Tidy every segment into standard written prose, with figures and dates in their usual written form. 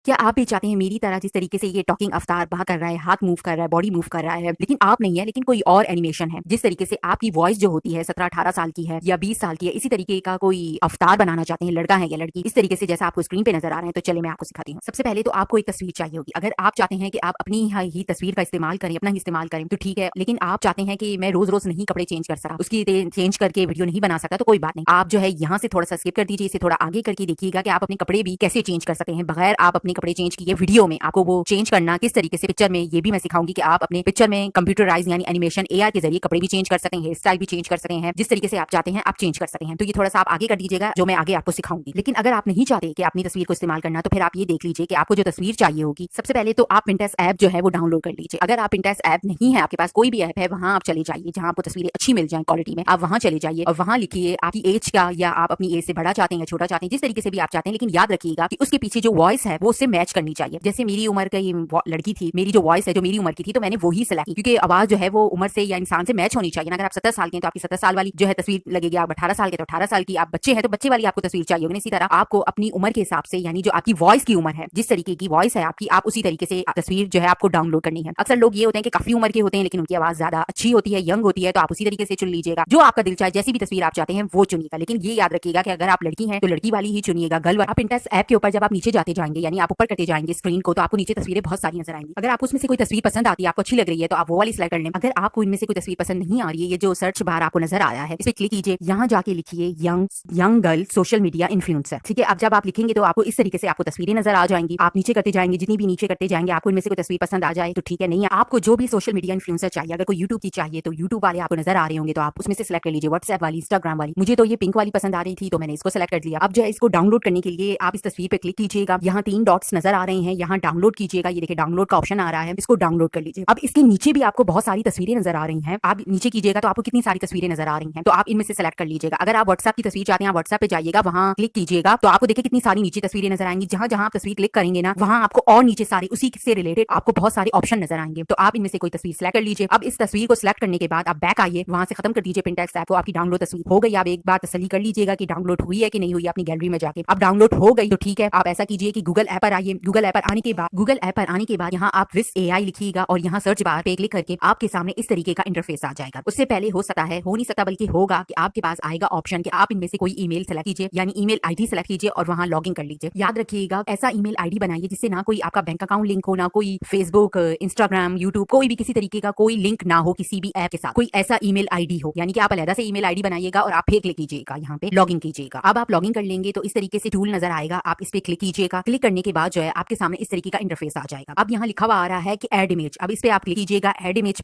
क्या आप भी चाहते हैं मेरी तरह जिस तरीके से ये टॉकिंग अवतार बात कर रहा है, हाथ मूव कर रहा है, बॉडी मूव कर रहा है, लेकिन आप नहीं है, लेकिन कोई और एनिमेशन है, जिस तरीके से आपकी वॉइस जो होती है 17-18 साल की है या 20 साल की है, इसी तरीके का कोई अवतार बनाना चाहते हैं, लड़का है या लड़की, इस तरीके से जैसा आपको स्क्रीन पे नजर आ रहे हैं, तो चले मैं आपको सिखाती हूँ। सबसे पहले तो आपको एक तस्वीर चाहिए होगी। अगर आप चाहते हैं कि आप अपनी ही तस्वीर का इस्तेमाल करें, अपना ही इस्तेमाल करें, तो ठीक है, लेकिन आप चाहते हैं कि मैं रोज रोज नहीं कपड़े चेंज कर सकता, उसकी चेंज करके वीडियो नहीं बना सकता, तो कोई बात नहीं, आप जो है यहाँ से थोड़ा सा स्किप कर दीजिए, इसे थोड़ा आगे करके देखिएगा कि आप अपने कपड़े भी कैसे चेंज कर सकते हैं बगैर आप अपने कपड़े चेंज किए। वीडियो में आपको वो चेंज करना किस तरीके से पिक्चर में, ये भी मैं सिखाऊंगी कि आप अपने पिक्चर में कंप्यूटराइज यानी एनिमेशन एआर के जरिए कपड़े भी चेंज कर सकते हैं, हेयर स्टाइल भी चेंज कर सकते हैं, जिस तरीके से आप चाहते हैं आप चेंज कर सकते हैं। तो ये थोड़ा सा आप आगे कर दीजिएगा, जो मैं आगे आपको सिखाऊंगी। लेकिन अगर आप नहीं चाहते कि अपनी तस्वीर को इस्तेमाल करना, तो फिर आप ये देख लीजिए कि आपको जो तस्वीर चाहिए होगी, सबसे पहले तो आप पिंटरेस्ट ऐप जो है वो डाउनलोड कर लीजिए। अगर आप पिंटरेस्ट ऐप नहीं है, आपके पास कोई भी ऐप है, वहां आप चले जाइए जहां आपको तस्वीरें अच्छी मिल जाए क्वालिटी में, आप वहां चले जाइए और वहां लिखिए आपकी एज का, या आप अपनी एज से बड़ा चाहते हैं या छोटा चाहते हैं, जिस तरीके से भी आप चाहते हैं, लेकिन याद रखिएगा कि उसके पीछे जो वॉइस है वो उससे मैच करनी चाहिए। जैसे मेरी उम्र की लड़की थी, मेरी जो वॉइस है जो मेरी उम्र की थी, तो मैंने वही सिलेक्ट की, क्योंकि आवाज जो है वो उम्र से या इंसान से मैच होनी चाहिए ना। अगर आप 70 साल के हैं तो आपकी 70 साल वाली जो है तस्वीर लगेगी, आप 18 साल के तो 18 साल की, आप बच्चे हैं तो बच्चे वाली आपको तस्वीर चाहिए होगी। इसी तरह आपको अपनी उम्र के हिसाब से, यानी जो आपकी वॉइस की उम्र है, जिस तरीके की वॉइस है आपकी, आप उसी तरीके से तस्वीर जो है आपको डाउनलोड करनी है। अक्सर लोग ये होते हैं कि काफी उम्र के होते हैं लेकिन उनकी आवाज ज्यादा अच्छी होती है, यंग होती है, तो आप उसी तरीके से चुन लीजिएगा, जो आपका दिल चाहे, जैसी भी तस्वीर आप चाहते हैं वो चुनिएगा। लेकिन ये याद रखिएगा कि अगर आप लड़की हैं तो लड़की वाली ही चुनिएगा, गर्ल। आप पिंटरेस्ट ऐप के ऊपर जब आप नीचे जाते जाएंगे, यानी आप ऊपर करते जाएंगे स्क्रीन को, तो आपको नीचे तस्वीरें बहुत सारी नजर आएंगी। अगर आपको उसमें से कोई तस्वीर पसंद आती है, आपको अच्छी लग रही है, तो आप वो वाली सिलेक्ट कर लें। अगर आपको इनमें से कोई तस्वीर पसंद नहीं आ रही है, ये जो सर्च बार आपको नजर आया है, इस पे क्लिक कीजिए, यहाँ जाके लिखिए young girl social media influencer. ठीक है, अब जब आप लिखेंगे तो आपको इस तरीके से आपको तस्वीरें नजर आ जाएंगी। आप नीचे करते जाएंगे, जितनी भी नीचे करते जाएंगे, आपको इनमें से कोई तस्वीर पसंद आ जाए तो ठीक है, नहीं है आपको जो भी सोशल मीडिया इन्फ्लुएंसर चाहिए, अगर कोई यूट्यूब की चाहिए तो यूट्यूब वाले आपको नजर आ रहे होंगे, तो आप उसमें से सिलेक्ट कर लीजिए, व्हाट्सएप वाली, इंस्टाग्राम वाली। मुझे तो ये पिंक वाली पसंद आ रही थी तो मैंने इसको सिलेक्ट कर लिया। अब जो है इसको डाउनलोड करने के लिए आप इस तस्वीर पे क्लिक कीजिएगा, यहाँ 3 डॉट्स नजर आ रहे हैं, यहाँ डाउनलोड कीजिएगा, ये देखिए डाउनलोड का ऑप्शन आ रहा है, इसको डाउनलोड कर लीजिए। अब इसके नीचे भी आपको बहुत सारी तस्वीरें नजर आ रही हैं, आप नीचे कीजिएगा तो आपको कितनी सारी तस्वीरें नजर आ रही हैं, तो आप इनमें से सिलेक्ट कर लीजिएगा। अगर आप व्हाट्सएप की तस्वीर चाहते हैं, व्हाट्सएप पे जाइएगा, वहां क्लिक कीजिएगा, तो आपको देखिए कितनी सारी नीचे तस्वीरें नजर आएंगी। जहां जहां आप तस्वीर क्लिक करेंगे ना, वहां आपको और नीचे सारे उसी से रिलेटेड आपको बहुत सारे ऑप्शन नजर आएंगे, तो आप इनमें से कोई तस्वीर सिलेक्ट कर लीजिए। अब इस तस्वीर को सिलेक्ट करने के बाद आप बैक आइए, वहां से खत्म कर दीजिए पिंटरेस्ट ऐप को, आपकी डाउनलोड तस्वीर हो गई। आप एक बार तसल्ली कर लीजिएगा कि डाउनलोड हुई है कि नहीं हुई अपनी गैलरी में जाके। अब डाउनलोड हो गई तो ठीक है, आप ऐसा कीजिए कि गूगल ऐप पर आइए। गूगल ऐप पर आने के बाद यहाँ आप विस एआई लिखिएगा और यहाँ सर्च बार पे क्लिक करके आपके सामने इस तरीके का इंटरफेस आ जाएगा। उससे पहले हो सकता है, हो नहीं सकता बल्कि होगा, कि आपके पास आएगा ऑप्शन कि आप इनमें से कोई ईमेल सेलेक्ट कीजिए, यानी ईमेल आईडी सेलेक्ट कीजिए और वहां लॉगिन कर लीजिए। याद रखिएगा ऐसा ईमेल आईडी बनाइए जिससे ना कोई आपका बैंक अकाउंट लिंक हो, ना कोई फेसबुक, इंस्टाग्राम, यूट्यूब, कोई भी किसी तरीके का कोई लिंक ना हो किसी भी ऐप के साथ, कोई ऐसा ईमेल आईडी हो, यानी कि आप अलग से ईमेल आईडी बनाइएगा और आप फिर क्लिक कीजिएगा यहाँ पे लॉगिन कीजिएगा। अब आप लॉगिन कर लेंगे तो इस तरीके से टूल नजर आएगा, आप इस पे क्लिक कीजिएगा। क्लिक करने के बाद जो है आपके सामने इस तरीके का इंटरफेस आ जाएगा। अब यहाँ लिखा हुआ आ रहा है कि ऐड इमेज, अब इस पे आप क्लिक कीजिएगा, ऐड इमेज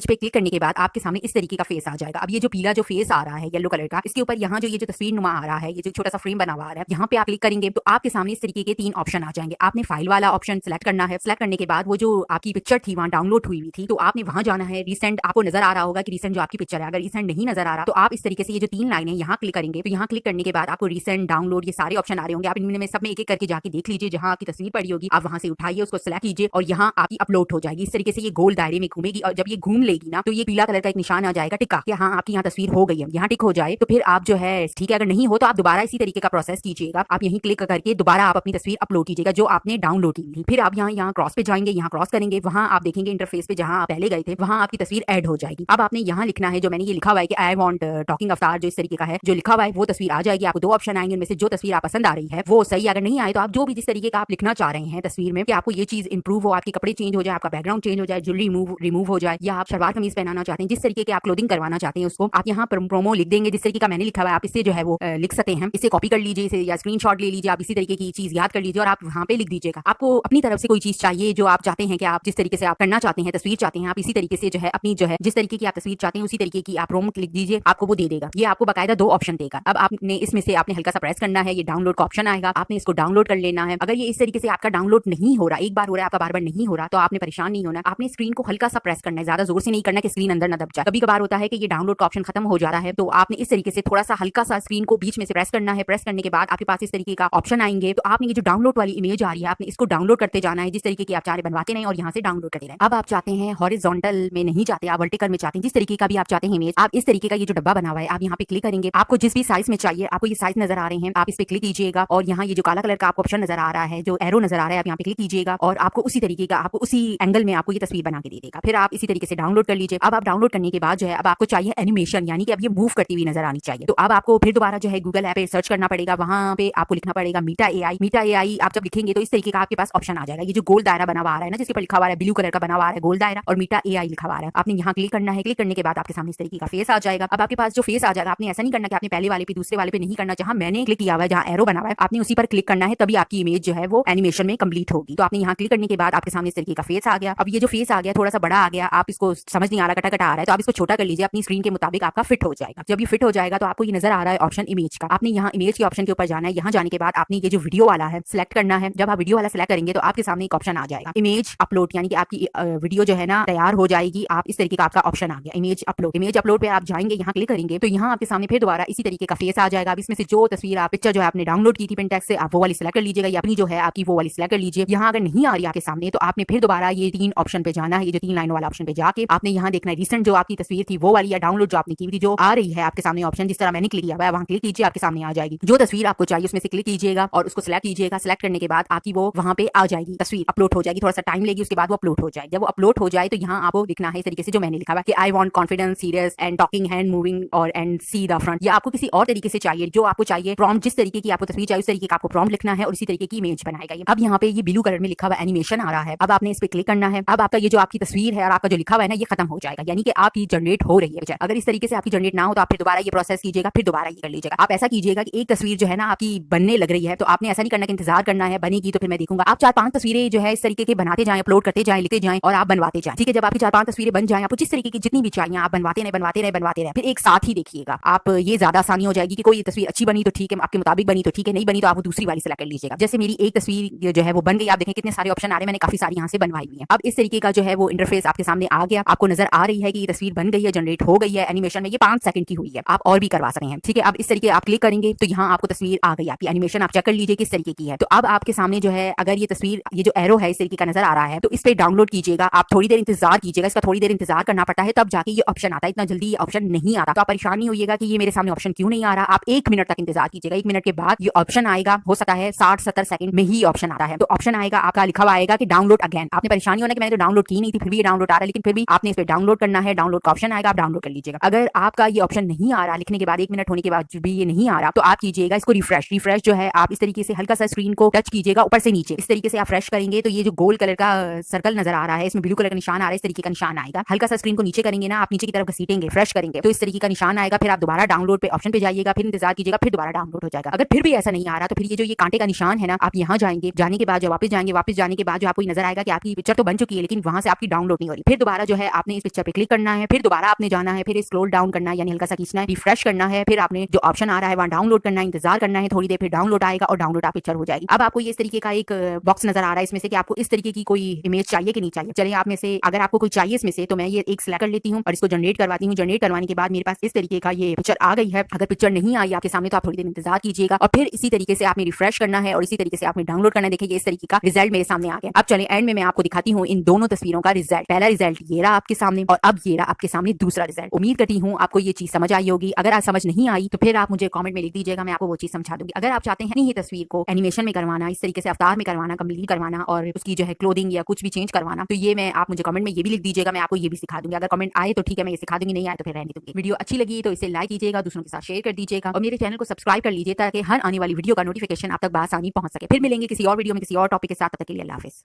पे क्लिक करने के बाद आपके सामने इस तरीके का फेस आ जाएगा। अब ये जो पीला जो फेस आ रहा है येलो कलर का, इसके ऊपर यहाँ जो ये जो तस्वीर नुमा आ रहा है, ये जो छोटा सा फ्रेम बना हुआ आ रहा है, यहाँ पे आप क्लिक करेंगे तो आपके सामने इस तरीके के 3 ऑप्शन आ जाएंगे। आपने फाइल वाला ऑप्शन सिलेक्ट करना है। सिलेक्ट करने के बाद वो जो आपकी पिक्चर थी वहाँ डाउनलोड हुई थी, तो आपने वहां जाना है। रिसेंट आपको नजर आ रहा होगा कि रिसेंट जो आपकी पिक्चर है, अगर रिसेंट नहीं नजर आ रहा तो आप इस तरीके से ये जो 3 लाइन है यहाँ क्लिक करेंगे, तो यहाँ क्लिक करने के बाद आपको रिसेंट, डाउनलोड, ये सारे ऑप्शन आ रहे होंगे। आप इनमें में सब में एक एक करके जाके देख लीजिए, जहाँ आपकी तस्वीर पड़ी होगी आप वहां से उठाइए, उसको सिलेक्ट कीजिए और यहाँ आपकी अपलोड हो जाएगी। इस तरीके से ये गोल दायरे में घूमेगी और जब ये घूम लेगी ना, तो ये पीला कलर का एक निशान आ जाएगा टिक का, कि हाँ आपकी यहाँ तस्वीर हो गई है। यहाँ टिक हो जाए तो फिर आप जो है ठीक है, अगर नहीं हो तो आप दोबारा इसी तरीके का प्रोसेस कीजिएगा। आप यहीं क्लिक करके दोबारा आप अपनी तस्वीर अपलोड कीजिएगा जो आपने डाउनलोड की थी। फिर आप यहाँ क्रॉस पे जाएंगे, यहाँ क्रॉस करेंगे, वहां आप देखेंगे इंटरफेस पे जहां आप पहले गए थे वहां आपकी तस्वीर ऐड हो जाएगी। अब आपने यहाँ लिखना है, जो मैंने ये लिखा हुआ है कि आई वांट टॉकिंग अवतार, जो इस तरीके का है जो लिखा हुआ है वो तस्वीर आ जाएगी। आपको 2 ऑप्शन आएंगे, उनमें से जो तस्वीर आप पसंद आ रही है वो सही, अगर नहीं आए तो आप जो भी जिस तरीके का आप लिखना चाह रहे हैं तस्वीर में कि आपको ये चीज इंप्रूव हो, आपके कपड़े चेंज हो जाए, आपका बैकग्राउंड चेंज हो जाए, ज्वेलरी रिमूव हो जाए, या आप सलवार कमीज पहनाना चाहते हैं, जिस तरीके के आप क्लोथिंग करवाना चाहते हैं उसको आप यहाँ प्रोमो लिख देंगे, जिस तरीके का मैंने लिखा हुआ है आप इससे जो है वो लिख सकते हैं। इसे कॉपी कर लीजिए इसे, या स्क्रीनशॉट ले लीजिए, आप इसी तरीके की चीज याद कर लीजिए और आप वहाँ पे लिख दीजिएगा। आपको अपनी तरफ से कोई चीज चाहिए जो आप चाहते हैं कि आप जिस तरीके से आप करना चाहते हैं, तस्वीर चाहते हैं, आप इसी तरीके से जो है अपनी जो है जिस तरीके की आप तस्वीर चाहते हैं उसी तरीके की आप प्रोमो लिख दीजिए, आपको वो दे देगा। ये आपको बाकायदा 2 ऑप्शन देगा। अब आपने इसमें से आपने हल्का सा प्रेस करना है, ये डाउनलोड का ऑप्शन आएगा, आपने इसको डाउनलोड कर लेना है। अगर ये इस तरीके से आपका डाउनलोड नहीं हो रहा, एक बार हो रहा है आपका बार बार नहीं हो रहा, तो आपने परेशान नहीं होना। आपने स्क्रीन को हल्का सा प्रेस करना है, ज्यादा जोर से नहीं करना कि स्क्रीन अंदर न दब जाए। कभी कभार होता है कि ये डाउनलोड का ऑप्शन खत्म हो जा रहा है, तो आपने इस तरीके से थोड़ा सा हल्का सा स्क्रीन को बीच में से प्रेस करना है। प्रेस करने के बाद आपके पास इस तरीके का ऑप्शन आएंगे, तो आपने ये जो डाउनलोड वाली इमेज आ रही है आपने इसको डाउनलोड करते जाना है, जिस तरीके की आप चाह रहे बनवाते नहीं और यहाँ से डाउनलोड करते रहे। अब आप चाहते हैं हॉरिजॉन्टल में नहीं चाहते, आप वर्टिकल में चाहते हैं, जिस तरीके का भी आप चाहते हैं इमेज, आप इस तरीके का ये जो डब्बा बना हुआ है आप यहाँ पे क्लिक करेंगे। आपको जिस भी साइज में चाहिए, आपको ये साइज नजर आ रहे हैं, आप इस पे क्लिक कीजिएगा और यहाँ ये जो काला कलर का आपको ऑप्शन नजर आ रहा है जो एरो नजर आ रहा है आप यहाँ पे क्लिक कीजिएगा और आपको उसी तरीके का आपको उसी एंगल में आपको ये तस्वीर बना के दे देगा। फिर आप इसी तरीके से डाउनलोड कर लीजिए। अब आप डाउनलोड करने के बाद जो है अब आपको चाहिए एनिमेशन, यानी कि अब ये मूव करती हुई नजर आनी चाहिए। तो अब आपको फिर दोबारा जो है गूगल ऐप पे सर्च करना पड़ेगा, वहाँ पे आपको लिखना पड़ेगा मीटा एआई। मीटा एआई आप जब लिखेंगे तो इस तरीके का आपके पास ऑप्शन आ जाएगा। ये जो गोल दायरा बना हुआ आ रहा है ना, जिसके ऊपर लिखा हुआ है ब्लू कलर का बना हुआ है गोल दायरा और मीटा एआई लिखा हुआ है, आपने यहाँ क्लिक करना है। क्लिक करने के बाद आपके सामने इस तरीके का फेस आ जाएगा। अब आपके पास जो फेस आ जाएगा, आपने ऐसा नहीं करना कि आपने पहले वाले पे दूसरे वाले पे नहीं करना, जहां मैंने क्लिक किया हुआ है, जहां एरो बना हुआ है, आपने उसी पर क्लिक करना है, तभी आपकी इमेज जो है वो एनिमेशन में कंप्लीट होगी। तो आपने यहाँ क्लिक करने के बाद आपके सामने इस तरीके का फेस आ गया। अब ये जो फेस आ गया थोड़ा सा बड़ा आ गया, आप इसको समझ नहीं आ रहा, कटा कटा आ रहा है, तो आप इसको छोटा कर लीजिए, अपनी स्क्रीन के मुताबिक आपका फिट हो जाएगा। जब ये फिट हो जाएगा तो आपको ये नजर आ रहा है ऑप्शन इमेज का, आपने यहाँ इमेज के ऑप्शन के ऊपर जाना है। यहाँ जाने के बाद आपने ये जो वीडियो वाला है सिलेक्ट करना है। जब आप वीडियो वाला सिलेक्ट करेंगे तो आपके सामने एक ऑप्शन आ जाएगा इमेज अपलोड, यानी कि आपकी वीडियो जो है ना तैयार हो जाएगी। आप इस तरीके का आपका ऑप्शन आ गया इमेज अपलोड। इमेज अपलोड पे आप जाएंगे, यहाँ क्लिक करेंगे तो यहाँ आपके सामने फिर दोबारा इसी तरीके का फेस आ जाएगा। अब इसमें से जो तस्वीर आप पिक्चर जो है आपने डाउनलोड की थी पिनटेक्स्ट से, आप वो वाली सिलेक्ट कर लीजिएगा, या अपनी जो है आपकी वो वाली सिलेक्ट कर लीजिए। यहाँ अगर नहीं आ रही आपके सामने तो आपने फिर दोबारा ये 3 ऑप्शन पे जाना है, ये जो 3 लाइन वाला ऑप्शन पे जाके आपने यहाँ देखना है रिसेंट जो आपकी तस्वीर थी वो वाली, या डाउनलोड जो आपने की थी जो आ रही है आपके सामने ऑप्शन, जिस तरह मैंने क्लिक किया हुआ है वहाँ क्लिक कीजिए, आपके सामने आ जाएगी। जो तस्वीर आपको चाहिए उसमें से क्लिक कीजिएगा और उसको सिलेक्ट कीजिएगा। सिलेक्ट करने के बाद आपकी वो वहाँ पे आ जाएगी, तस्वीर अपलोड हो जाएगी। थोड़ा सा टाइम लेगी, उसके बाद वो अपलोड हो जाएगी। जब वो अपलोड हो जाए तो यहाँ आपको लिखना है इस तरीके से जो मैंने लिखा हुआ कि I want confidence serious and talking hand moving और एंड सी द फ्रंट, या आपको किसी और तरीके से चाहिए, जो आपको चाहिए प्रॉम्प्ट, जिस तरीके की आपको तस्वीर चाहिए उस तरीके का आपको प्रॉम्प्ट लिखना है और इसी तरीके की इमेज बनाएगा ये। अब यहाँ पे ये ब्लू कलर में लिखा हुआ एनिमेशन आ रहा है, अब आपने इस पे क्लिक करना है। अब आपका ये जो आपकी तस्वीर है और आपका जो लिखा हुआ है ना ये खत्म हो जाएगा, यानी कि आपकी जनरेट हो रही है। अगर इस तरीके से आपकी जनरेट ना हो तो आप फिर दोबारा ये प्रोसेस कीजिएगा, फिर दोबारा ये कर लीजिएगा। आप ऐसा कीजिएगा कि एक तस्वीर जो है ना आपकी बनने लग रही है तो आपने ऐसा नहीं करना कि इंतजार करना है बनेगी तो फिर मैं देखूंगा। आप 4-5 तस्वीरें जो है इस तरीके के बनाते जाएं, अपलोड करते जाएं, लिखते जाएं और आप बनवाते जाएं। ठीक है, जब आपकी 4-5 तस्वीरें बन जाएं, आपको जिस तरीके की जितनी भी चाहिए आप बनवाते रहे, फिर एक साथ ही देखिएगा। आप ये ज्यादा आसानी हो जाएगी कि कोई तस्वीर अच्छी बनी तो ठीक है, आपके मुताबिक बनी तो ठीक है, नहीं बनी तो आप दूसरी वाली सेलेक्ट कर लीजिएगा। जैसे मेरी एक तस्वीर जो है वो बन गई, आप देखें कितने सारे ऑप्शन आ रहे हैं, मैंने काफी सारी यहाँ से बनवाई हुई है। अब इस तरीके का जो है वो इंटरफेस आपके सामने आ गया, आपको नजर आ रही है कि ये तस्वीर बन गई है, जनरेट हो गई है एनिमेशन में, ये 5 सेकंड की हुई है। आप और भी करवा सकते हैं। ठीक है, अब इस तरीके आप क्लिक करेंगे तो यहाँ आपको तस्वीर आ गई, आपकी एनिमेशन आप चेक कर लीजिए किस तरीके की है। तो अब आपके सामने जो है अगर ये तस्वीर ये जो एरो है इस तरीके का नजर आ रहा है तो इस पे डाउनलोड कीजिएगा। आप थोड़ी देर इंतजार कीजिएगा, इसका थोड़ी देर इंतजार करना पड़ता है तब जाके ये ऑप्शन आता है, इतना जल्दी ये ऑप्शन नहीं आता। तो आप परेशान नहीं होइएगा कि ये मेरे सामने ऑप्शन क्यों नहीं आ रहा। आप 1 मिनट तक इंतजार कीजिएगा, 1 मिनट के बाद ये ऑप्शन आएगा। हो सकता है 60-70 सेकंड में ही ऑप्शन आता है। तो ऑप्शन आएगा, आपका लिखा हुआ आएगा कि डाउनलोड अगेन। आपने परेशानी होना कि मैंने तो डाउनलोड की नहीं थी फिर भी ये डाउनलोड आ रहा है, लेकिन फिर भी आपने इस पे डाउनलोड करना है। डाउनलोड का ऑप्शन आएगा, आप डाउनलोड कर लीजिएगा। अगर आपका ये ऑप्शन नहीं आ रहा लिखने के बाद 1 मिनट होने के बाद भी ये नहीं आ रहा तो आप कीजिएगा इसको रिफ्रेश जो है आप इस तरीके से हल्का सा स्क्रीन को टच कीजिएगा ऊपर से नीचे, इस तरीके से आप फ्रेश करेंगे तो ये जो गोल कलर का सर्कल नजर आ रहा है इसमें ब्लू कलर का निशान आ रहा है, इस तरीके का निशान आएगा। हल्का सा स्क्रीन को नीचे करेंगे ना, आप नीचे की तरफ घसीटेंगे, फ्रेश करेंगे तो इस तरीके का निशान आएगा। फिर आप दोबारा डाउनलोड पे ऑप्शन पे जाइएगा, फिर इंतजार कीजिएगा, फिर दोबारा डाउनलोड हो जाएगा। अगर फिर भी ऐसा नहीं आ रहा तो फिर ये जो ये कांटे का निशान है ना, आप यहाँ जाएंगे, जाने के बाद जो वापस जाएंगे, वापस जाने के बाद जो आपको नजर आएगा कि आपकी पिक्चर तो बन चुकी है लेकिन वहां से आपकी डाउनलोड नहीं हो रही। फिर दोबारा जो है आपने इस पिक्चर पे क्लिक करना है, फिर दोबारा आपने जाना है, फिर स्क्रॉल डाउन करना है, यानी हल्का सा खींचना है, रिफ्रेश करना है, फिर आपने जो ऑप्शन आ रहा है वहाँ डाउनलोड करना है, इंतजार करना है थोड़ी देर, फिर डाउनलोड आएगा और डाउनलोड आप पिक्चर हो जाएगी। अब आपको ये इस तरीके का एक बॉक्स नजर आ रहा है इसमें से कि आपको इस तरीके की कोई इमेज चाहिए कि नहीं चाहिए। चलिए आप में से अगर आपको कोई चाहिए इसमें से तो मैं ये एक सिलेक्ट कर लेती हूँ और इसको जनरेट करवाती हूँ। जनरेट करवाने के बाद मेरे पास इस तरीके का ये पिक्चर आ गई है। अगर पिक्चर नहीं आई आपके सामने तो आप थोड़ी देर इंतजार कीजिएगा और फिर इसी तरीके से आपने रिफ्रेश करना है और इसी तरीके से आपने डाउनलोड करना है। देखिए इस तरीके का रिजल्ट मेरे सामने आ गया। अब चले एंड में मैं आपको दिखाती हूँ इन दोनों तस्वीरों का रिजल्ट। पहला रिजल्ट ये रहा आपके सामने और अब ये रहा आपके सामने दूसरा रिजल्ट। उम्मीद करती हूँ आपको ये चीज समझ आई होगी। अगर आज समझ नहीं आई तो फिर आप मुझे कमेंट में लिख दीजिएगा, मैं आपको वो चीज समझा दूंगी। अगर आप चाहते हैं ये तस्वीर को एनिमेशन में करवाना, इस तरीके से अवतार में करवाना, कंप्लीट करवाना और उसकी जो है क्लोथिंग या कुछ भी चेंज करवाना तो ये मैं आप मुझे कमेंट में ये भी लिख दीजिएगा, मैं आपको ये भी सिखा दूंगी। अगर कमेंट आए तो ठीक है मैं ये सिखा दूंगी, नहीं आए तो फिर रहने दूंगी। वीडियो अच्छी लगी तो इसे लाइक कीजिएगा, दूसरों के साथ शेयर कर दीजिएगा और मेरे चैनल को सब्सक्राइब कर लीजिए ताकि हर आने वाली वीडियो का नोटिफिकेशन आप तक बआसानी पहुंच सके। फिर मिलेंगे किसी और वीडियो में किसी और टॉपिक के साथ, तब तक के लिए अल्लाह हाफिज़।